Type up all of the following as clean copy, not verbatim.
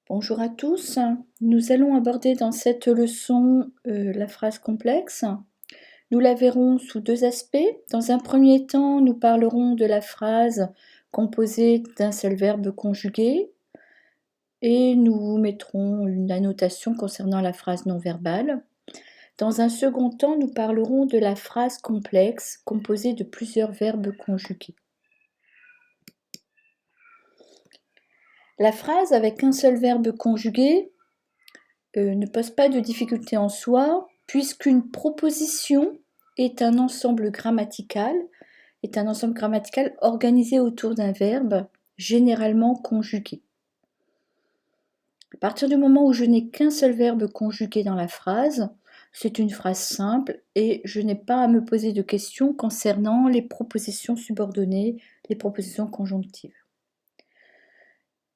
Bonjour à tous, nous allons aborder dans cette leçon la phrase complexe. Nous la verrons sous deux aspects. Dans un premier temps, nous parlerons de la phrase composée d'un seul verbe conjugué et nous mettrons une annotation concernant la phrase non verbale. Dans un second temps, nous parlerons de la phrase complexe composée de plusieurs verbes conjugués. La phrase avec un seul verbe conjugué ne pose pas de difficulté en soi, puisqu'une proposition est un ensemble grammatical organisé autour d'un verbe, généralement conjugué. À partir du moment où je n'ai qu'un seul verbe conjugué dans la phrase, c'est une phrase simple et je n'ai pas à me poser de questions concernant les propositions subordonnées, les propositions conjonctives.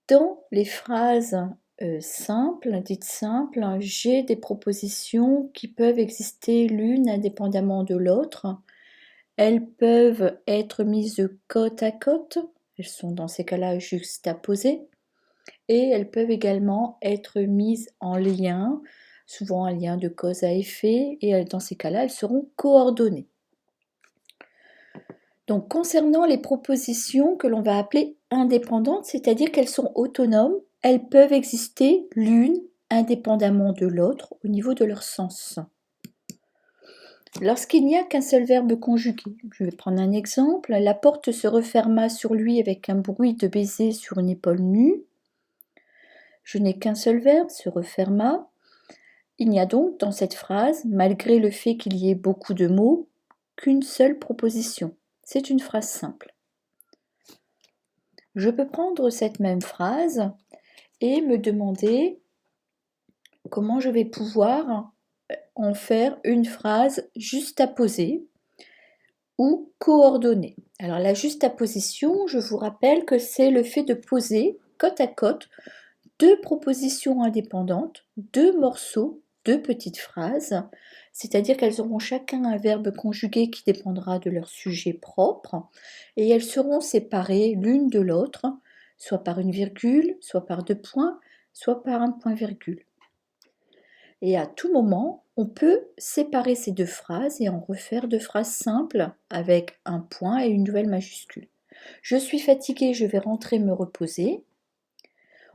Dans les phrases dites simples, j'ai des propositions qui peuvent exister l'une indépendamment de l'autre. Elles peuvent être mises côte à côte, elles sont dans ces cas-là juxtaposées, et elles peuvent également être mises en lien, souvent un lien de cause à effet, et dans ces cas-là, elles seront coordonnées. Donc, concernant les propositions que l'on va appeler indépendantes, c'est-à-dire qu'elles sont autonomes, elles peuvent exister l'une indépendamment de l'autre au niveau de leur sens. Lorsqu'il n'y a qu'un seul verbe conjugué, je vais prendre un exemple, la porte se referma sur lui avec un bruit de baiser sur une épaule nue. Je n'ai qu'un seul verbe, se referma. Il n'y a donc dans cette phrase, malgré le fait qu'il y ait beaucoup de mots, qu'une seule proposition. C'est une phrase simple. Je peux prendre cette même phrase et me demander comment je vais pouvoir en faire une phrase juxtaposée ou coordonnée. Alors la juxtaposition, je vous rappelle que c'est le fait de poser côte à côte deux propositions indépendantes, deux morceaux, deux petites phrases, c'est-à-dire qu'elles auront chacun un verbe conjugué qui dépendra de leur sujet propre, et elles seront séparées l'une de l'autre, soit par une virgule, soit par deux points, soit par un point-virgule. Et à tout moment, on peut séparer ces deux phrases et en refaire deux phrases simples avec un point et une nouvelle majuscule. Je suis fatiguée, je vais rentrer me reposer.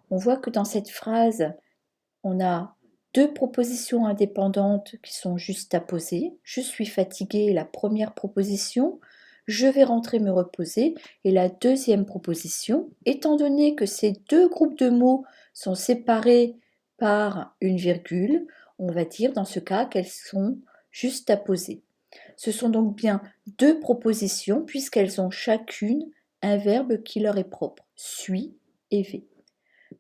On voit que dans cette phrase, on a deux propositions indépendantes qui sont juxtaposées. Je suis fatiguée, la première proposition. Je vais rentrer me reposer. Et la deuxième proposition, étant donné que ces deux groupes de mots sont séparés par une virgule, on va dire dans ce cas qu'elles sont juxtaposées. Ce sont donc bien deux propositions puisqu'elles ont chacune un verbe qui leur est propre, suis et vais.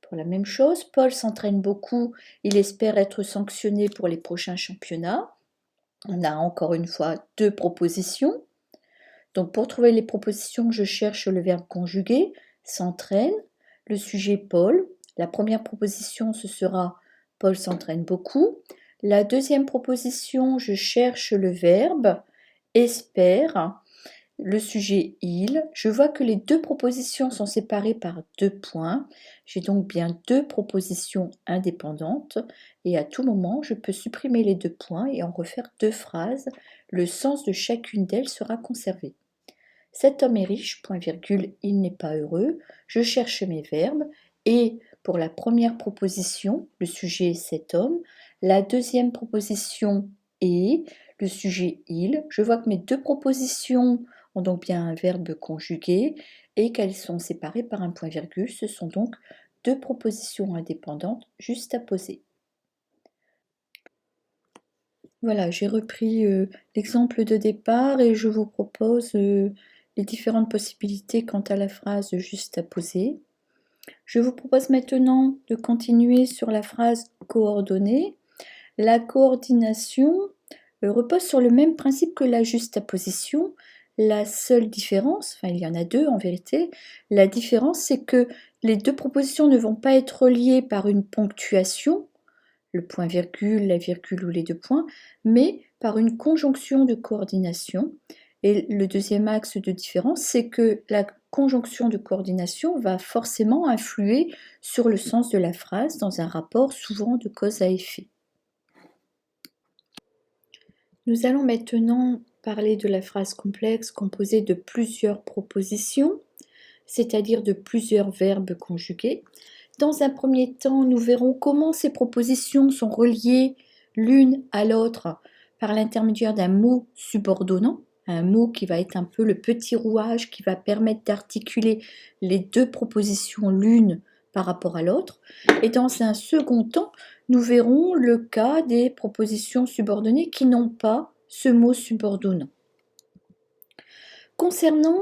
Pour la même chose, Paul s'entraîne beaucoup, il espère être sanctionné pour les prochains championnats. On a encore une fois deux propositions. Donc pour trouver les propositions, je cherche le verbe conjugué, s'entraîne, le sujet Paul. La première proposition, ce sera Paul s'entraîne beaucoup. La deuxième proposition, je cherche le verbe espère, le sujet il. Je vois que les deux propositions sont séparées par deux points. J'ai donc bien deux propositions indépendantes et à tout moment, je peux supprimer les deux points et en refaire deux phrases. Le sens de chacune d'elles sera conservé. Cet homme est riche, point virgule, il n'est pas heureux. Je cherche mes verbes et pour la première proposition, le sujet est cet homme. La deuxième proposition est le sujet il. Je vois que mes deux propositions ont donc bien un verbe conjugué et qu'elles sont séparées par un point-virgule. Ce sont donc deux propositions indépendantes juxtaposées. Voilà, j'ai repris l'exemple de départ et je vous propose les différentes possibilités quant à la phrase juxtaposée. Je vous propose maintenant de continuer sur la phrase coordonnée. La coordination repose sur le même principe que la juxtaposition. La seule différence, enfin il y en a deux en vérité, la différence c'est que les deux propositions ne vont pas être reliées par une ponctuation, le point-virgule, la virgule ou les deux points, mais par une conjonction de coordination. Et le deuxième axe de différence, c'est que la conjonction de coordination va forcément influer sur le sens de la phrase dans un rapport souvent de cause à effet. Nous allons maintenant parler de la phrase complexe composée de plusieurs propositions, c'est-à-dire de plusieurs verbes conjugués. Dans un premier temps, nous verrons comment ces propositions sont reliées l'une à l'autre par l'intermédiaire d'un mot subordonnant, un mot qui va être un peu le petit rouage qui va permettre d'articuler les deux propositions l'une par rapport à l'autre. Et dans un second temps, nous verrons le cas des propositions subordonnées qui n'ont pas ce mot subordonnant. Concernant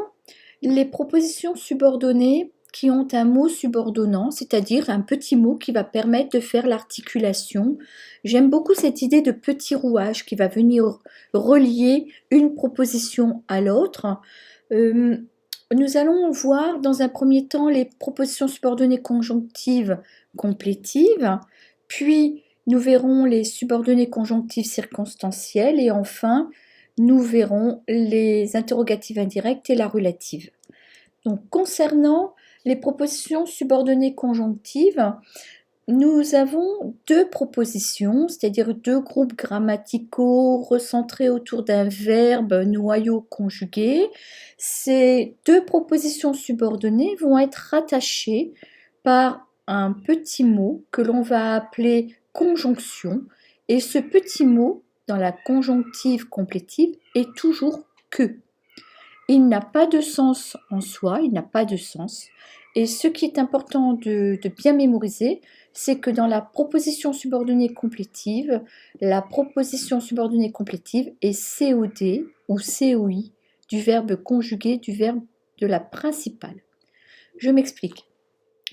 les propositions subordonnées qui ont un mot subordonnant, c'est-à-dire un petit mot qui va permettre de faire l'articulation. J'aime beaucoup cette idée de petit rouage qui va venir relier une proposition à l'autre. Nous allons voir dans un premier temps les propositions subordonnées conjonctives complétives, puis nous verrons les subordonnées conjonctives circonstancielles et enfin nous verrons les interrogatives indirectes et la relative. Donc concernant les propositions subordonnées conjonctives, nous avons deux propositions, c'est-à-dire deux groupes grammaticaux recentrés autour d'un verbe noyau conjugué. Ces deux propositions subordonnées vont être rattachées par un petit mot que l'on va appeler conjonction, et ce petit mot dans la conjonctive complétive est toujours que. Il n'a pas de sens en soi, il n'a pas de sens. Et ce qui est important de bien mémoriser, c'est que dans la proposition subordonnée complétive, la proposition subordonnée complétive est COD ou COI du verbe conjugué du verbe de la principale. Je m'explique.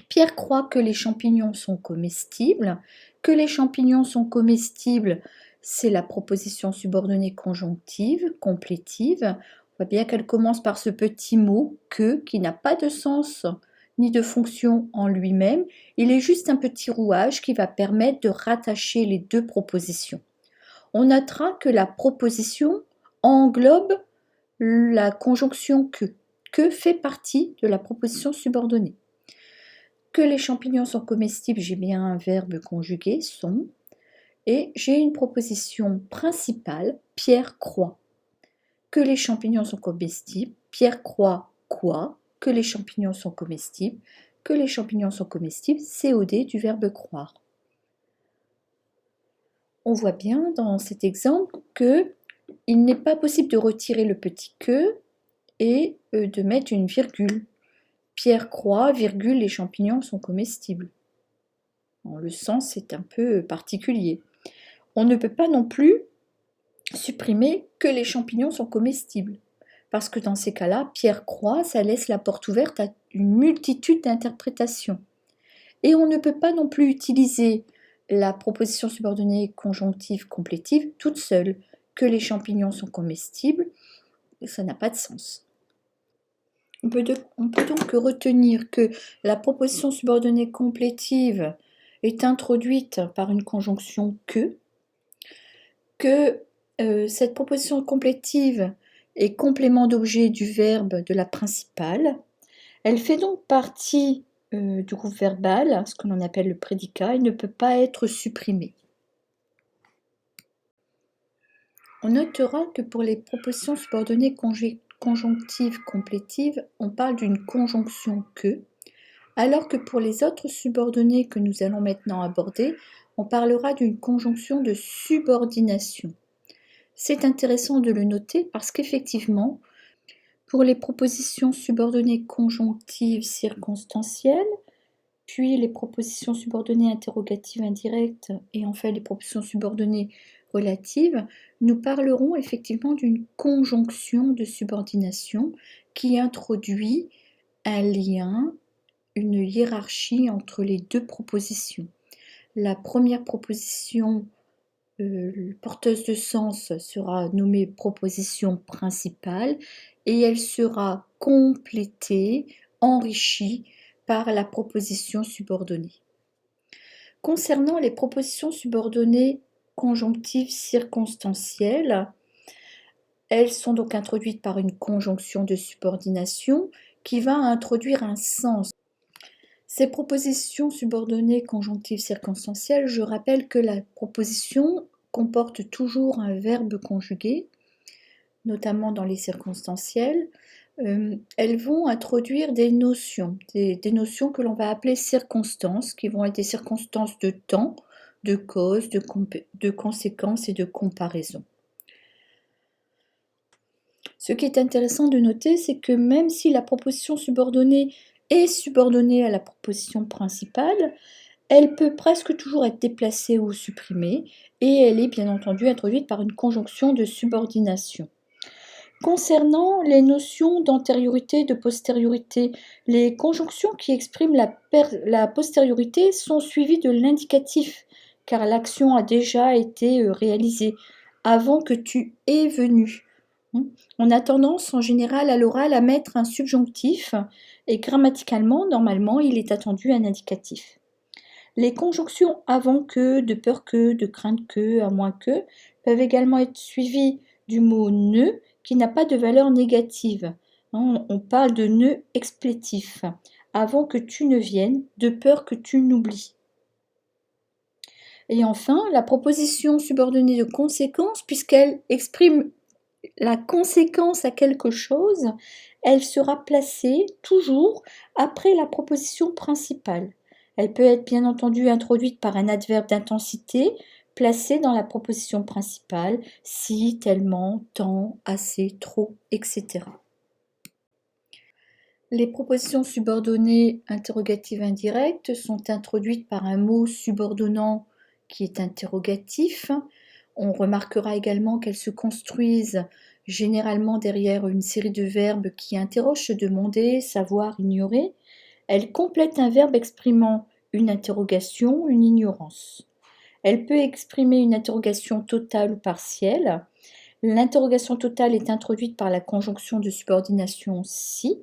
Pierre croit que les champignons sont comestibles. Que les champignons sont comestibles, c'est la proposition subordonnée conjonctive, complétive. On voit bien qu'elle commence par ce petit mot « que » qui n'a pas de sens ni de fonction en lui-même. Il est juste un petit rouage qui va permettre de rattacher les deux propositions. On notera que la proposition englobe la conjonction « que ». « Que » fait partie de la proposition subordonnée. Que les champignons sont comestibles, j'ai bien un verbe conjugué, sont, et j'ai une proposition principale, Pierre croit. Que les champignons sont comestibles, Pierre croit quoi? Que les champignons sont comestibles, que les champignons sont comestibles, COD du verbe croire. On voit bien dans cet exemple que il n'est pas possible de retirer le petit que et de mettre une virgule. Pierre croit, virgule, les champignons sont comestibles. Bon, le sens est un peu particulier. On ne peut pas non plus supprimer que les champignons sont comestibles. Parce que dans ces cas-là, Pierre croit, ça laisse la porte ouverte à une multitude d'interprétations. Et on ne peut pas non plus utiliser la proposition subordonnée conjonctive complétive toute seule. Que les champignons sont comestibles, ça n'a pas de sens. On peut donc retenir que la proposition subordonnée complétive est introduite par une conjonction que cette proposition complétive est complément d'objet du verbe de la principale. Elle fait donc partie du groupe verbal, ce que l'on appelle le prédicat, et ne peut pas être supprimée. On notera que pour les propositions subordonnées conjonctives complétives, on parle d'une conjonction que, alors que pour les autres subordonnées que nous allons maintenant aborder, on parlera d'une conjonction de subordination. C'est intéressant de le noter parce qu'effectivement, pour les propositions subordonnées conjonctives circonstancielles, puis les propositions subordonnées interrogatives indirectes et enfin les propositions subordonnées relatives, nous parlerons effectivement d'une conjonction de subordination qui introduit un lien, une hiérarchie entre les deux propositions. La première proposition porteuse de sens sera nommée proposition principale et elle sera complétée, enrichie par la proposition subordonnée. Concernant les propositions subordonnées conjonctives circonstancielles, elles sont donc introduites par une conjonction de subordination qui va introduire un sens. Ces propositions subordonnées conjonctives circonstancielles, je rappelle que la proposition comporte toujours un verbe conjugué, notamment dans les circonstancielles. Elles vont introduire des notions, des notions que l'on va appeler circonstances, qui vont être des circonstances de temps, de cause, de conséquences et de comparaison. Ce qui est intéressant de noter, c'est que même si la proposition subordonnée est subordonnée à la proposition principale, elle peut presque toujours être déplacée ou supprimée, et elle est bien entendu introduite par une conjonction de subordination. Concernant les notions d'antériorité et de postériorité, les conjonctions qui expriment la postériorité sont suivies de l'indicatif, car l'action a déjà été réalisée avant que tu es venu. On a tendance en général à l'oral à mettre un subjonctif et grammaticalement, normalement, il est attendu un indicatif. Les conjonctions avant que, de peur que, de crainte que, à moins que, peuvent également être suivies du mot ne qui n'a pas de valeur négative. On parle de ne explétif, avant que tu ne viennes, de peur que tu n'oublies. Et enfin, la proposition subordonnée de conséquence, puisqu'elle exprime la conséquence à quelque chose, elle sera placée toujours après la proposition principale. Elle peut être bien entendu introduite par un adverbe d'intensité placé dans la proposition principale, si, tellement, tant, assez, trop, etc. Les propositions subordonnées interrogatives indirectes sont introduites par un mot subordonnant qui est interrogatif. On remarquera également qu'elles se construisent généralement derrière une série de verbes qui interrogent se demander, savoir, ignorer. Elles complètent un verbe exprimant une interrogation, une ignorance. Elle peut exprimer une interrogation totale ou partielle. L'interrogation totale est introduite par la conjonction de subordination si.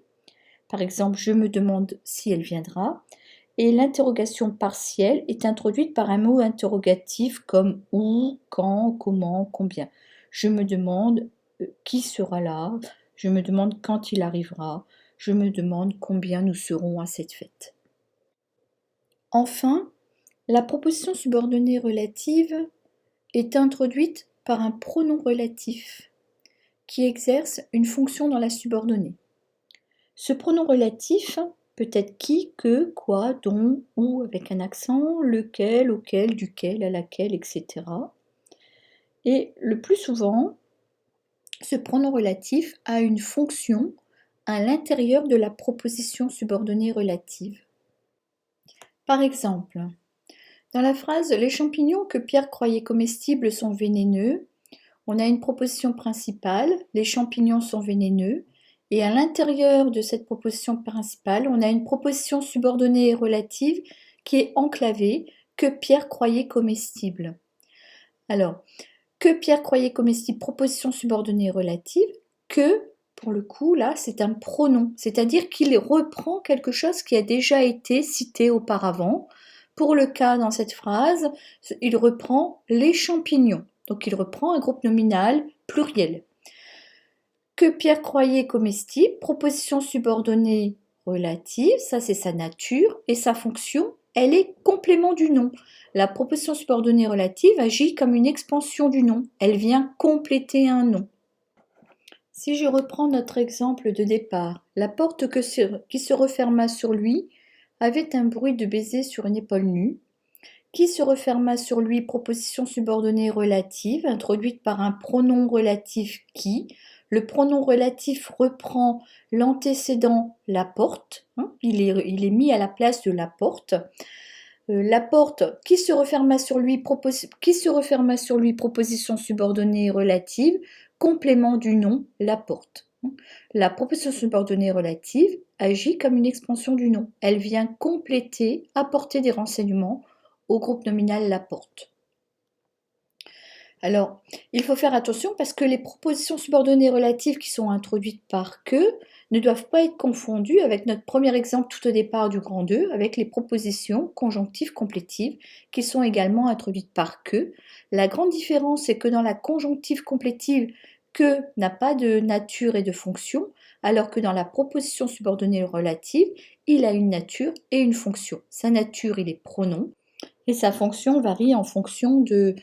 Par exemple, je me demande si elle viendra. Et l'interrogation partielle est introduite par un mot interrogatif comme où, quand, comment, combien. Je me demande qui sera là, je me demande quand il arrivera, je me demande combien nous serons à cette fête. Enfin, la proposition subordonnée relative est introduite par un pronom relatif qui exerce une fonction dans la subordonnée. Ce pronom relatif peut être qui, que, quoi, dont, où avec un accent, lequel, auquel, duquel, à laquelle, etc. Et le plus souvent, ce pronom relatif a une fonction à l'intérieur de la proposition subordonnée relative. Par exemple, dans la phrase « Les champignons que Pierre croyait comestibles sont vénéneux », on a une proposition principale « Les champignons sont vénéneux » et à l'intérieur de cette proposition principale, on a une proposition subordonnée et relative qui est enclavée « Que Pierre croyait comestible ». Alors, que Pierre croyait comestible, proposition subordonnée relative, que, pour le coup, là, c'est un pronom, c'est-à-dire qu'il reprend quelque chose qui a déjà été cité auparavant. Pour le cas dans cette phrase, il reprend les champignons, donc il reprend un groupe nominal pluriel. Que Pierre croyait comestible, proposition subordonnée relative, ça c'est sa nature, et sa fonction, elle est complément du nom. La proposition subordonnée relative agit comme une expansion du nom, elle vient compléter un nom. Si je reprends notre exemple de départ, la porte qui se referma sur lui avait un bruit de baiser sur une épaule nue, qui se referma sur lui, proposition subordonnée relative, introduite par un pronom relatif qui. Le pronom relatif reprend l'antécédent la porte, il est mis à la place de la porte. La porte qui se referma sur lui, proposition subordonnée relative, complément du nom, la porte. La proposition subordonnée relative agit comme une expansion du nom. Elle vient compléter, apporter des renseignements au groupe nominal la porte. Alors, il faut faire attention parce que les propositions subordonnées relatives qui sont introduites par que ne doivent pas être confondues avec notre premier exemple tout au départ du grand 2, avec les propositions conjonctives complétives qui sont également introduites par que. La grande différence, c'est que dans la conjonctive complétive, que n'a pas de nature et de fonction, alors que dans la proposition subordonnée relative, il a une nature et une fonction. Sa nature, il est pronom, et sa fonction varie en fonction de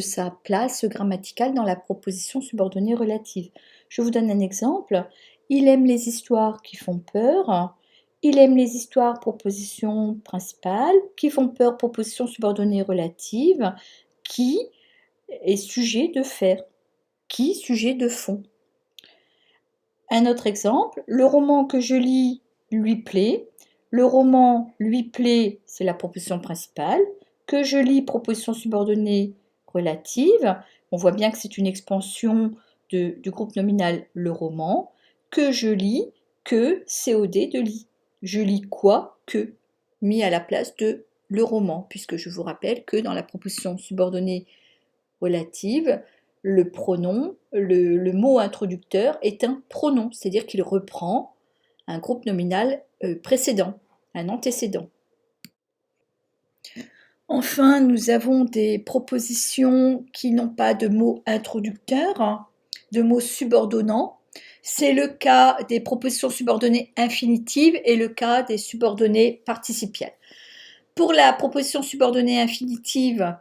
sa place grammaticale dans la proposition subordonnée relative. Je vous donne un exemple. Il aime les histoires qui font peur. Il aime les histoires proposition principale, qui font peur proposition subordonnée relative, qui est sujet de faire, qui sujet de fond. Un autre exemple, le roman que je lis lui plaît. Le roman lui plaît, c'est la proposition principale. Que je lis, proposition subordonnée relative. On voit bien que c'est une expansion du groupe nominal le roman. Que je lis, que COD de lit. Je lis quoi, que, mis à la place de le roman, puisque je vous rappelle que dans la proposition subordonnée relative, le pronom, le mot introducteur est un pronom, c'est-à-dire qu'il reprend un groupe nominal précédent, un antécédent. Enfin, nous avons des propositions qui n'ont pas de mot introducteur, de mots subordonnants. C'est le cas des propositions subordonnées infinitives et le cas des subordonnées participiales. Pour la proposition subordonnée infinitive,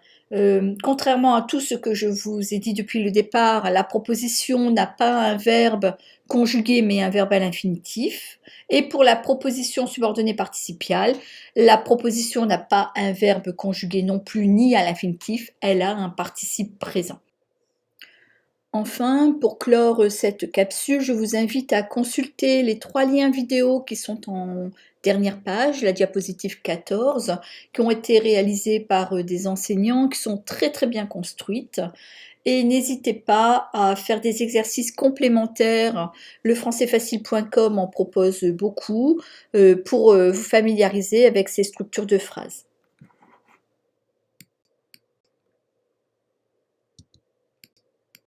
contrairement à tout ce que je vous ai dit depuis le départ, la proposition n'a pas un verbe conjugué mais un verbe à l'infinitif. Et pour la proposition subordonnée participiale, la proposition n'a pas un verbe conjugué non plus ni à l'infinitif, elle a un participe présent. Enfin, pour clore cette capsule, je vous invite à consulter les 3 liens vidéo qui sont en dernière page, la diapositive 14, qui ont été réalisés par des enseignants qui sont très bien construites. Et n'hésitez pas à faire des exercices complémentaires. Lefrançaisfacile.com en propose beaucoup pour vous familiariser avec ces structures de phrases.